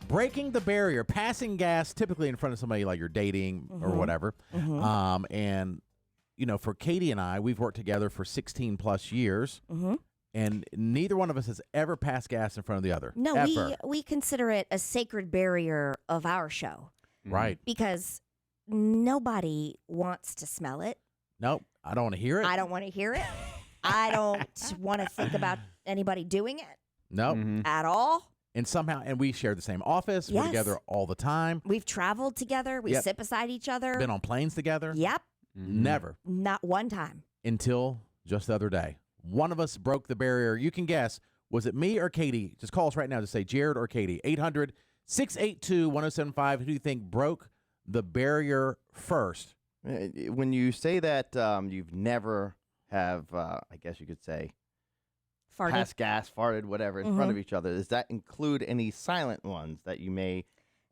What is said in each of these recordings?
breaking the barrier, passing gas, typically in front of somebody like you're dating or whatever. And, you know, for Katie and I, we've worked together for 16 plus years. And neither one of us has ever passed gas in front of the other. No, ever. we consider it a sacred barrier of our show. Right. Because nobody wants to smell it. Nope. I don't want to hear it. I don't want to hear it. I don't want to think about anybody doing it. Nope. At all. And somehow, and we share the same office. Yes. We're together all the time. We've traveled together. We sit beside each other. Been on planes together. Yep. Never. Not one time. Until just the other day. One of us broke the barrier. You can guess. Was it me or Katie? Just call us right now to say Jared or Katie. 800-682-1075. Who do you think broke the barrier first? When you say that you've never have, I guess you could say, Farted. passed gas, farted, whatever, in front of each other, does that include any silent ones that you may,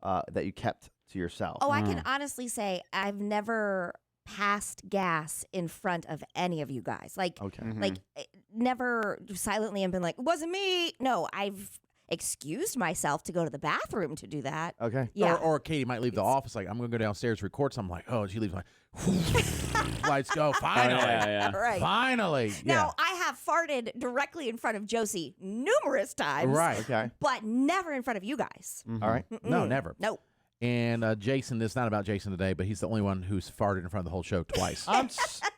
that you kept to yourself? Oh, I can honestly say I've never passed gas in front of any of you guys. Like, like never silently and been like, it wasn't me. No, I've excused myself to go to the bathroom to do that. Okay. Yeah. Or Katie might leave the office like, I'm going to go downstairs to record something. Like, oh, she leaves like, lights go. Finally. Right. Finally. Now, I have farted directly in front of Josie numerous times. Right. Okay. But never in front of you guys. All right. No, never. Nope. And Jason, it's not about Jason today, but he's the only one who's farted in front of the whole show twice.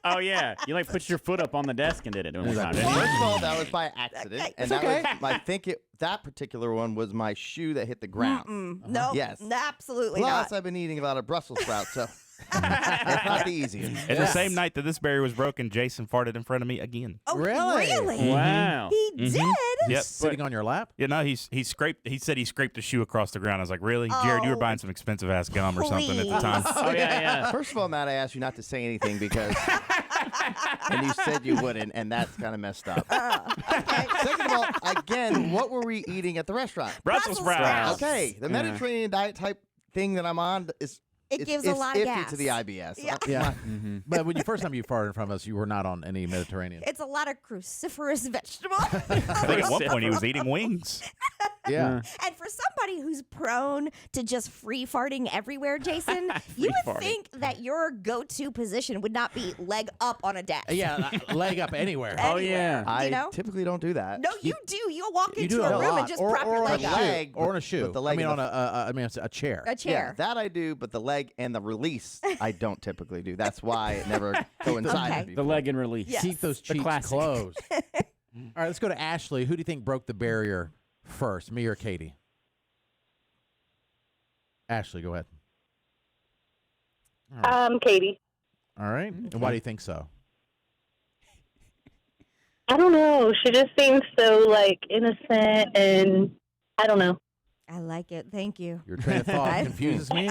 Oh, yeah. You like put your foot up on the desk and did it. First of all, that was by accident. And that was, I think that particular one was my shoe that hit the ground. No, Yes. absolutely Plus, not. I've been eating a lot of Brussels sprouts, so it's not the easiest. And the same night that this barrier was broken, Jason farted in front of me again. Oh, Really? Really? Wow. He did? Yep. Sitting on your lap? Yeah, no, he scraped. He said he scraped the shoe across the ground. I was like, really, Jared? You were buying some expensive ass gum or something at the time. Oh, yeah. First of all, Matt, I asked you not to say anything because, and you said you wouldn't, and that's kind of messed up. Second of all, again, what were we eating at the restaurant? Brussels sprouts. Okay, the Mediterranean diet type thing that I'm on is It gives it's a lot of iffy gas. to the IBS. Yeah. But when you first time you farted in front of us, you were not on any Mediterranean. It's a lot of cruciferous vegetable. I think at one point he was eating wings. Yeah. And for somebody who's prone to just free farting everywhere, Jason, you would farting. think that your go-to position would not be leg up on a desk. Yeah, leg up anywhere. Oh, yeah. I you know? typically don't do that. No, you do. You'll walk You into do a a room lot. and just prop your or leg a up. leg, or on a shoe. but the leg I mean, in on a chair. A chair. Yeah, that I do, but the leg and the release I don't typically do. That's why it never coincided. Okay. The leg and release. Yes. Keep those cheeks classic. closed. All right, let's go to Ashley. Who do you think broke the barrier first, me or Katie? Ashley, go ahead. Katie. All right. And why do you think so? I don't know. She just seems so like innocent, and I don't know. I like it. Thank you. Your train of thought confuses me.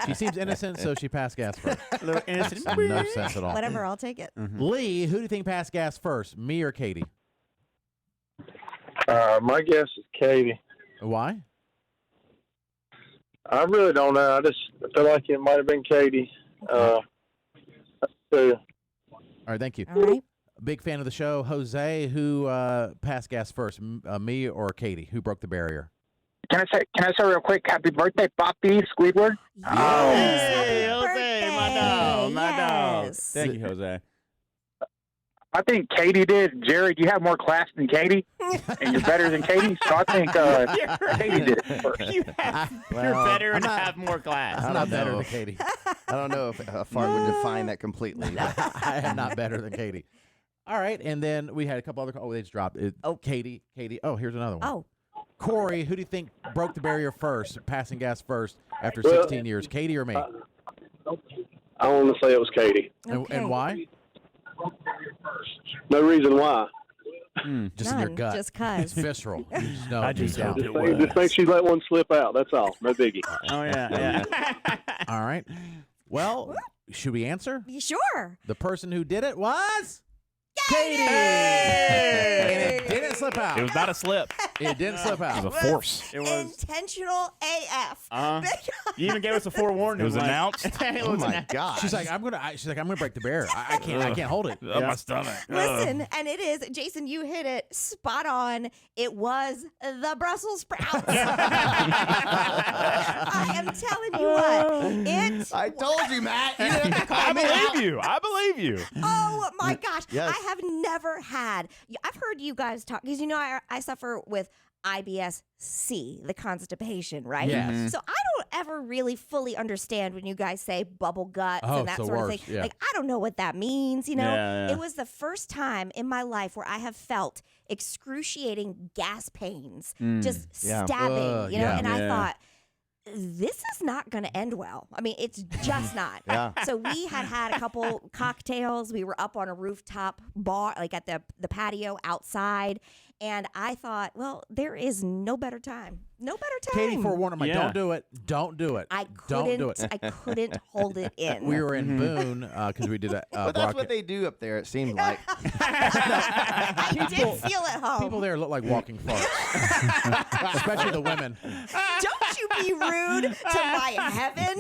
She seems innocent, so she passed gas first. A little innocent. Makes no sense at all. Whatever, I'll take it. Lee, who do you think passed gas first, me or Katie? My guess is Katie. Why? I really don't know. I feel like it might have been Katie. So, All right, thank you. All right. Big fan of the show. Jose, who passed gas first, me or Katie? Who broke the barrier? Can I say real quick, happy birthday, Poppy Squidward? Yes. Hey, Happy Jose, birthday. my dog, my dog. Yes. Thank you, Jose. I think Katie did. Jared, you have more class than Katie, and you're better than Katie, so I think Katie did it first. You're better and have more class. I'm not better than Katie. I don't know if a fart would define that completely. but- I am not better than Katie. All right, and then we had a couple other. Oh, they just dropped it. Oh, Katie. Oh, here's another one. Oh, Corey, who do you think broke the barrier first, passing gas first after 16 years? Katie or me? I want to say it was Katie. okay. And why? No reason why. Just in your None, gut. just 'cause. It's visceral. You just know I deep just down. hoped it Just think she let one slip out. That's all. No biggie. Oh, yeah. All right. Well, should we answer? You sure? The person who did it was Katie! And it didn't slip out. It was not a slip. It didn't slip out. It was a force. It was. Intentional AF. You even gave us a forewarning. It was like- announced. It Oh was my announced. gosh. She's like, I'm gonna break the barrier. I can't hold it. My stomach. Listen, and it is, Jason, you hit it spot on. It was the Brussels sprouts. telling you what, I told you, Matt. You didn't have to call me out. I believe you. Oh my gosh. Yes. I have never had, I've heard you guys talk, because I suffer with IBS-C, the constipation, right? Yes. So I don't ever really fully understand when you guys say bubble guts Oh, and that it's the sort of worst, thing. yeah. Like, I don't know what that means, you know? Yeah, yeah. It was the first time in my life where I have felt excruciating gas pains, just Yeah. stabbing, you know? yeah. And I Yeah. thought, this is not going to end well. I mean, it's just not. Yeah. So we had a couple cocktails. We were up on a rooftop bar, like at the patio outside. And I thought, well, there is no better time. No better time. Katie forewarned him, like, Yeah. don't do it. Don't do it. I Don't do couldn't. it. I couldn't hold it in. We were in Boone because we did a But that's what they do up there, it seemed like. I did feel at home. People there look like walking farts, especially the women. Don't you be rude to my heaven.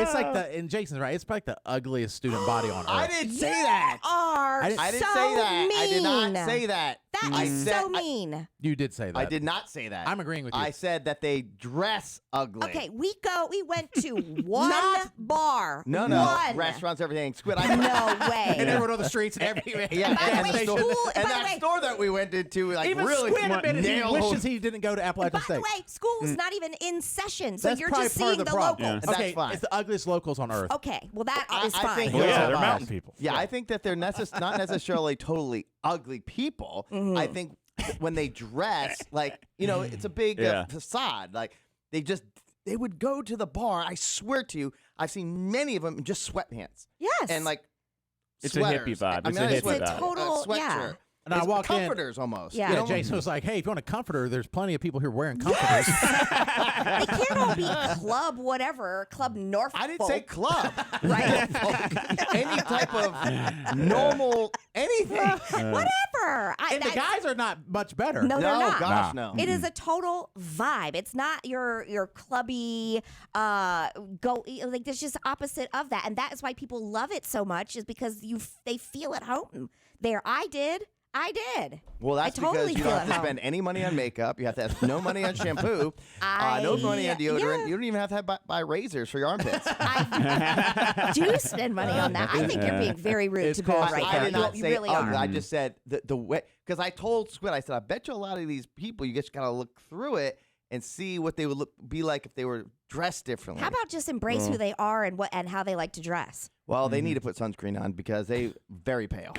It's like and Jason's right. It's like the ugliest student body on earth. I didn't say that. Are I didn't I didn't so say that. mean. I did not say that. That I is said- so mean. You did say that. I did not say that. I'm agreeing with you. I said that they dress ugly. Okay, we went to one bar. No. One. Restaurants, everything. Squid. No way. and everyone on the streets and everywhere. Yeah, By the and way, the store, school- and by the that way- store that we went into, like, Even really Squid admitted he nailed. wishes he didn't go to Appalachian By State. the way, school's not even in session, so That's you're probably just part of seeing the the problem. locals. That's Okay, fine. it's the ugliest locals on earth. Okay, well that is I fine. think Well, those yeah, are they're us. mountain people. Yeah, I think that they're not necessarily totally ugly people. Mm-hmm. I think when they dress, like, it's a big Yeah. facade. Like, they would go to the bar. I swear to you, I've seen many of them in just sweatpants Yes. and like It's a sweaters. hippie vibe. I It's mean, a not hippie sweat- vibe. Total- sweatshirt. yeah. And I It's walked in. comforters almost. Yeah. you Yeah, know? Jason was like, "Hey, if you want a comforter, there's plenty of people here wearing comforters." they can't all be club whatever, club Norfolk. I didn't say club. Right. Any type of normal anything. Whatever. And the guys are not much better. No, they're not. gosh, Nah. no. It is a total vibe. It's not your clubby like there's just opposite of that. And that is why people love it so much, is because they feel at home there. I did. Well, that's I totally because you feel don't have at to home. spend any money on makeup. You have to have no money on shampoo, no money on deodorant. Yeah. You don't even have to buy razors for your armpits. I do spend money on that. I think you're being very rude It's to Boone called right I now. did not You say really ugly. are. I just said the way, because I told Squid, I said, I bet you a lot of these people, you just gotta look through it and see what they would be like if they were dressed differently. How about just embrace who they are and how they like to dress? Well, they need to put sunscreen on because they very pale.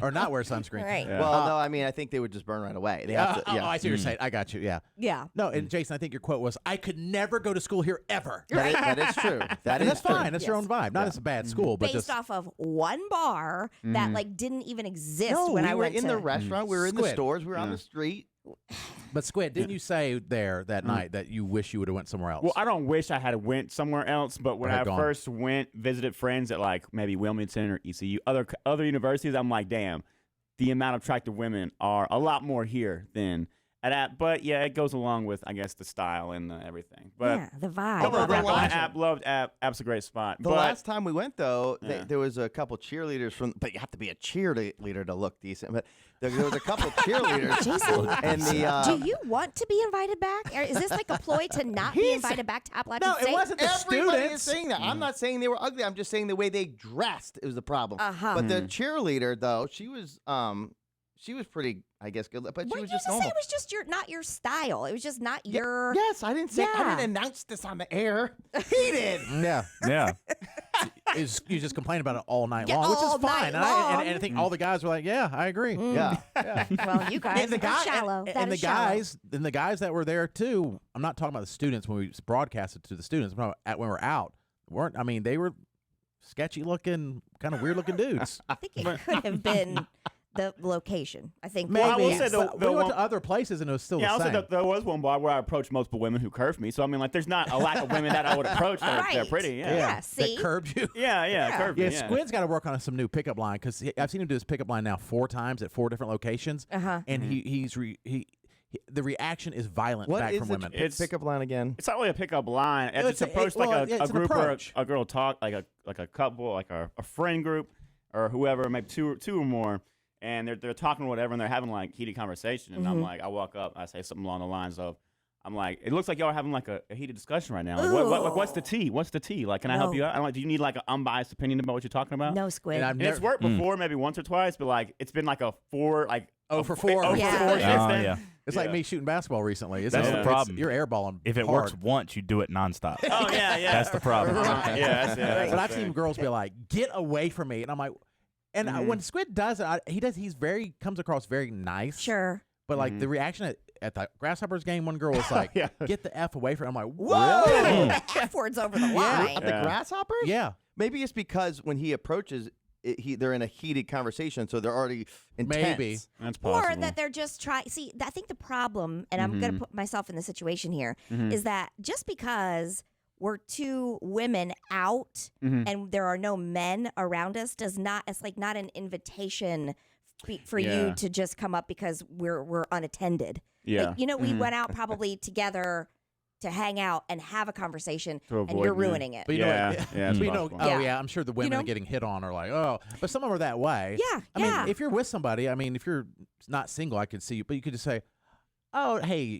or not wear sunscreen. Right. Yeah. Well, no, I mean, I think they would just burn right away. They have to, Oh, yeah. I see what you're saying. I got you. Yeah. Yeah. No, and Jason, I think your quote was, "I could never go to school here ever." That is true. That And is that's true. fine. That's your own vibe. Not as a bad school, but Based just off of one bar that like didn't even exist No, when we I were went in to the restaurant. We were in the Squid. stores. We were on the street. But Squid, didn't you say there that night that you wish you would have went somewhere else? Well, I don't wish I had went somewhere else, but when Or had I gone. first visited friends at like maybe Wilmington or ECU, other universities, I'm like, damn, the amount of attractive women are a lot more here than at that. But yeah, it goes along with, I guess, the style and everything. But yeah, the vibe. Come on, the relax. vibe. loved App's a great spot. The but last time we went, though, Yeah. there was a couple cheerleaders but you have to be a cheerleader to look decent. But there was a couple cheerleaders. Jason, and the do you want to be invited back? Or is this like a ploy to not be He's- invited back to Appalachian no, State? it wasn't the everybody is students. saying that. I'm not saying they were ugly. I'm just saying the way they dressed is the problem. But the cheerleader, though, she was pretty, I guess, good. But What she did was you just just say? normal. It was just not your style. It was just not your. Yes, I didn't say. I Yeah. didn't announce this on the air. He did. Yeah. Yeah. You just complain about it all night Yeah, long, which all is fine. night And I long. think all the guys were like, "Yeah, I agree." Yeah. Well, you guys And the are guy, shallow. and, That and the is shallow. guys, and the guys that were there too. I'm not talking about the students when we broadcasted to the students. I'm talking about when we're out. Weren't I mean they were sketchy looking, kind of weird looking dudes. I think it could have been the location. I think Maybe. I will yes. say the- But we went one- to other places and it was still yeah, the also same. there was one bar where I approached multiple women who curved me. So I mean, like, there's not a lack of women that I would approach. They're Right. pretty. Yeah. Yeah. See? that curbed you. Yeah, curved Yeah, me. Yeah. Squid's got to work on some new pickup line because I've seen him do his pickup line now 4 times at 4 different locations, and the reaction is violent What back is from the women. pickup line again? It's not really a pickup line. I It's just a- approached well, like yeah, a it's an group or approach. a girl talk, like a couple, like a friend group or whoever, maybe two or more, and they're talking or whatever, and they're having like heated conversation, and I'm like, I walk up, I say something along the lines of, I'm like, it looks like y'all are having like a heated discussion right now. Like, what's the tea? What's the tea? Like, can I help you out? I'm like, do you need like an unbiased opinion about what you're talking about? No, Squid. And It's worked before, maybe once or twice, but like it's been like a 4, like 0 for 4. Oh, Yeah. for 4 since then. Yeah. It's like me shooting basketball recently. That's the problem. You're airballing. If it hard. works once, you do it nonstop. Oh yeah. That's the problem. Yeah. But I've seen girls be like, "Get away from me," and I'm like, and when Squid does it, he's comes across very nice. Sure. But like the reaction at the Grasshoppers game, one girl was like, "Get the F away from!" I'm like, Whoa! "Whoa!" The F word's over the line. The Grasshoppers? Yeah. Maybe it's because when he approaches, they're in a heated conversation, so they're already intense. Maybe. That's possible. Or that they're just trying. See, I think the problem, and I'm going to put myself in the situation here, is that just because we're 2 women out and there are no men around us it's like not an invitation for you to just come up because we're unattended. Yeah. Like, we went out probably together to hang out and have a conversation, To and avoid you're me. ruining it. But you know, it's but possible. I'm sure the women getting hit on are like, oh, but some of them are that way. Yeah, I mean, if you're with somebody, if you're not single, I could see you, but you could just say, oh, hey,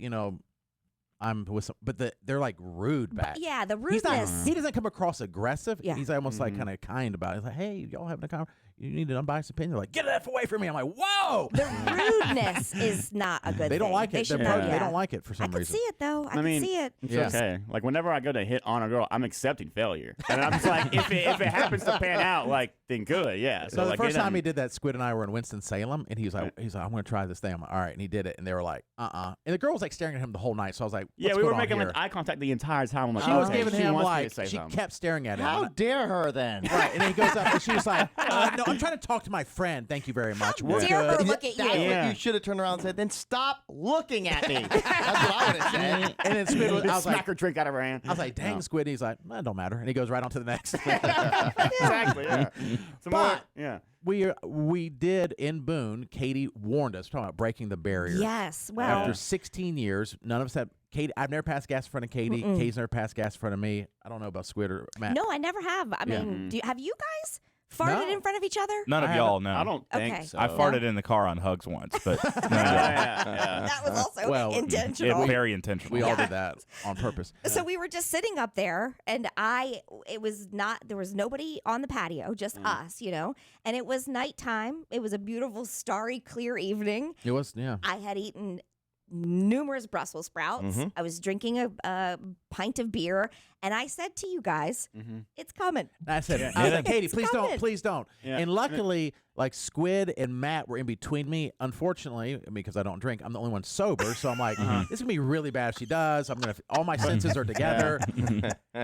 I'm with some, but they're like rude back. Yeah, the He rudeness. doesn't come across aggressive. Yeah. He's almost like kind of kind about it. He's like, hey, y'all having a conversation? You need an unbiased opinion. They're like, get that away from me. I'm like, whoa. The rudeness is not a good They don't thing. like it. They They don't like it for I some can reason. see it, though. I I can mean, see it. It's Yeah. okay. Like whenever I go to hit on a girl, I'm accepting failure, and I'm just like, if it happens to pan out, like then good, yeah. So the like, first time he did that, Squid and I were in Winston-Salem, and he's like, I'm going to try this thing. I'm like, all right, and he did it, and they were like, And the girl was like staring at him the whole night. So I was like, yeah, what's we were going on making here? like eye contact the entire time. I'm like, She was okay, giving she him wants me like to say she something. kept staring at him. How dare her then? Right, and then he goes up, and she was like, no, I'm trying to talk to my friend. Thank you very much. We're dare her good. look at That's you. what Yeah. you should have turned around and said, then stop looking at me. That's what I would have said. And then Squid was, I Just was smack like, her drink out of her hand. I was like, dang, Squid. And he's like, it don't matter. And he goes right on to the next. Exactly. Yeah. Some more, But- yeah. We did in Boone, Katie warned us, talking about breaking the barrier. Yes. Well, After 16 years, none of us had Katie. I've never passed gas in front of Katie. Katie's never passed gas in front of me. I don't know about Squid or Matt. no, I never have. I mean, have you guys farted No. in front of each other? None of I y'all know. I don't think Okay. so. I farted in the car on Hugs once, but Yeah. That was also Well, intentional. very intentional. We all did that on purpose. So we were just sitting up there, and there was nobody on the patio, just us, and it was nighttime. It was a beautiful, starry, clear evening. It was, yeah. I had eaten numerous Brussels sprouts. I was drinking a pint of beer, and I said to you guys, it's coming. I said, Yeah. I was like, Katie, It's please coming. don't, please don't. Yeah. And luckily, like Squid and Matt were in between me. Unfortunately, because I don't drink, I'm the only one sober. So I'm like, this is gonna be really bad if she does. All my senses are together.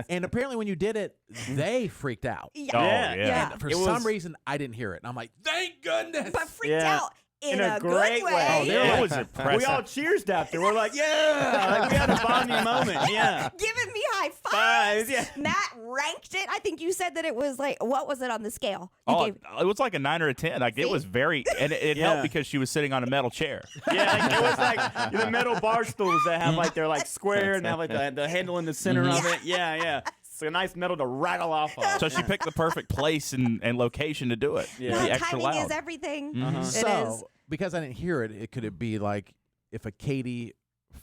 And apparently, when you did it, they freaked out. Oh, yeah. And for It some was- reason, I didn't hear it. And I'm like, thank goodness. But freaked Yeah. out in a good great way. way. It was We impressive. all cheersed after. We're like, yeah, like we had a bonding moment. Yeah. Giving me high Fives, fives. yeah. Matt ranked it. I think you said that it was like, what was it on the scale? You Oh, gave- it was like a 9 or a 10. Like it See? was very, and it Yeah. helped because she was sitting on a metal chair. Yeah, like, it was like the metal bar stools that have like they're like square and have like the handle in the center of it. Yeah, yeah. It's a nice metal to rattle off of. So she picked the perfect place and location to do it. Yeah. To be No, extra timing loud. is everything. Uh-huh. It So, is. because I didn't hear it, could it be like if a Katie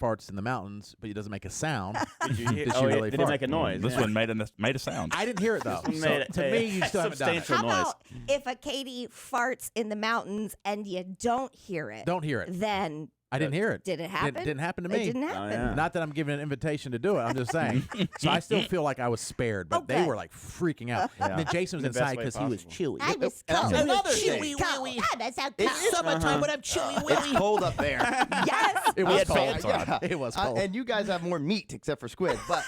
farts in the mountains, but he doesn't make a sound? Did you hear? Did she Oh, really did it fart? make a noise? This Yeah. one made a sound. I didn't hear it though. This one So made to a me, you still haven't done it. substantial How noise. about if a Katie farts in the mountains and you don't hear it? Don't hear it. Then I didn't hear it. did it happen? Didn't happen to It me. didn't happen. yeah. Not that I'm giving an invitation to do it. I'm just saying. So I still feel like I was spared, but they Okay. were like freaking out. Yeah. And then Jason was In the best inside way because he was possible. chewy. I was And cold. another Chewy, thing. cold. That's how It's cold. summertime when I'm chewy. It's cold up there. Yes. It We was had cold. fans on. Yeah. It was cold. And you guys have more meat except for Squid, but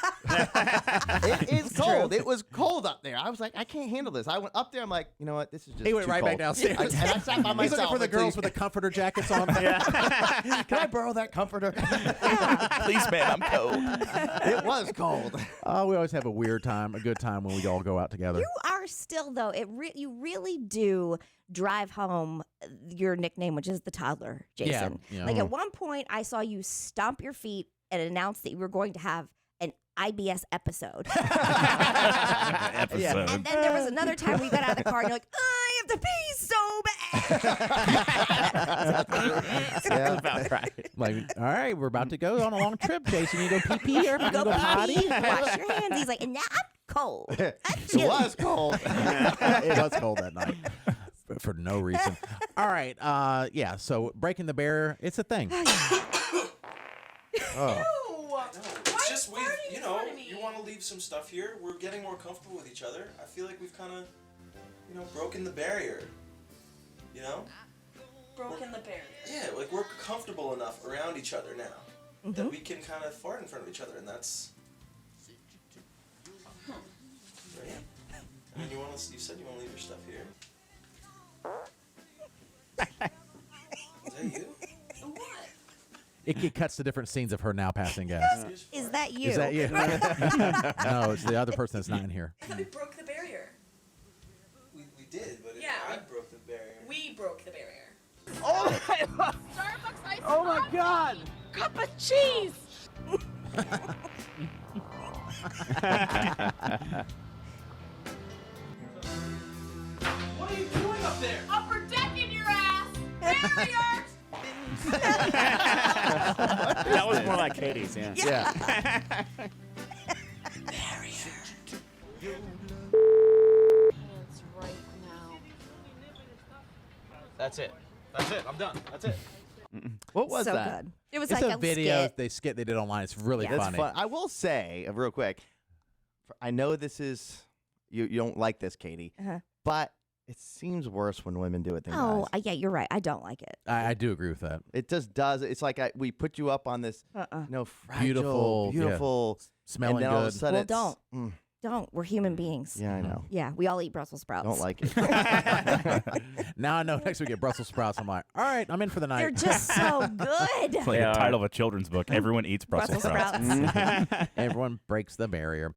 it is cold. It was cold up there. I was like, I can't handle this. I went up there. I'm like, you know what? This is just He went too right back cold. downstairs. And I sat by He's myself. looking for the until girls you- with the comforter jackets on. Can I borrow that comforter? Please, man, I'm cold. It was cold. Oh, we always have a weird time, a good time when we all go out together. You are still though. You really do drive home your nickname, which is the toddler, Jason. Yeah. Like at one point, I saw you stomp your feet and announce that you were going to have an IBS episode. Episode. And then there was another time we got out of the car and you're like, I have to pee so bad. Yeah. About right. Like, all right, we're about to go on a long trip, Jason. You go pee pee or you go potty? Wash your hands. He's like, and now I'm cold. It was cold. It was cold that night for no reason. All right, yeah. So breaking the barrier, it's a thing. Oh. It's just you want to leave some stuff here. We're getting more comfortable with each other. I feel like we've kind of, broken the barrier. You know? Broken the barrier. Yeah, like we're comfortable enough around each other now that we can kind of fart in front of each other, and that's. Yeah. I mean, you said you want to leave your stuff here. Is that you? What? It cuts to different scenes of her now passing gas. Is that you? Is that you? No, it's the other person that's not in here. I thought we broke the barrier. We did, but I broke the barrier. We broke the barrier. Starbucks ice. Oh my God! Cup of cheese. What are you doing up there? Upper decking your ass. Barriers. That was more like Katie's, yeah. Yeah. That's right now. That's it. I'm done. That's it. What was so that? good. It was It's like a video skit. they did online. It's really Yeah. That's funny. fun. I will say, real quick, I know this is you don't like this, Katie, but it seems worse when women do it than Oh, guys. yeah, you're right. I don't like it. I do agree with that. It just does. It's like we put you up on this, fragile, Beautiful, beautiful, Smelling and then all of a good. sudden Well, it's, don't. mm, Don't. We're human beings. yeah, I know. Yeah, we all eat Brussels sprouts. Don't like it. Now I know next week at Brussels sprouts, I'm like, all right, I'm in for the night. They're just so good. It's like Yeah. the title of a children's book. Everyone eats Brussels sprouts. sprouts. Everyone breaks the barrier.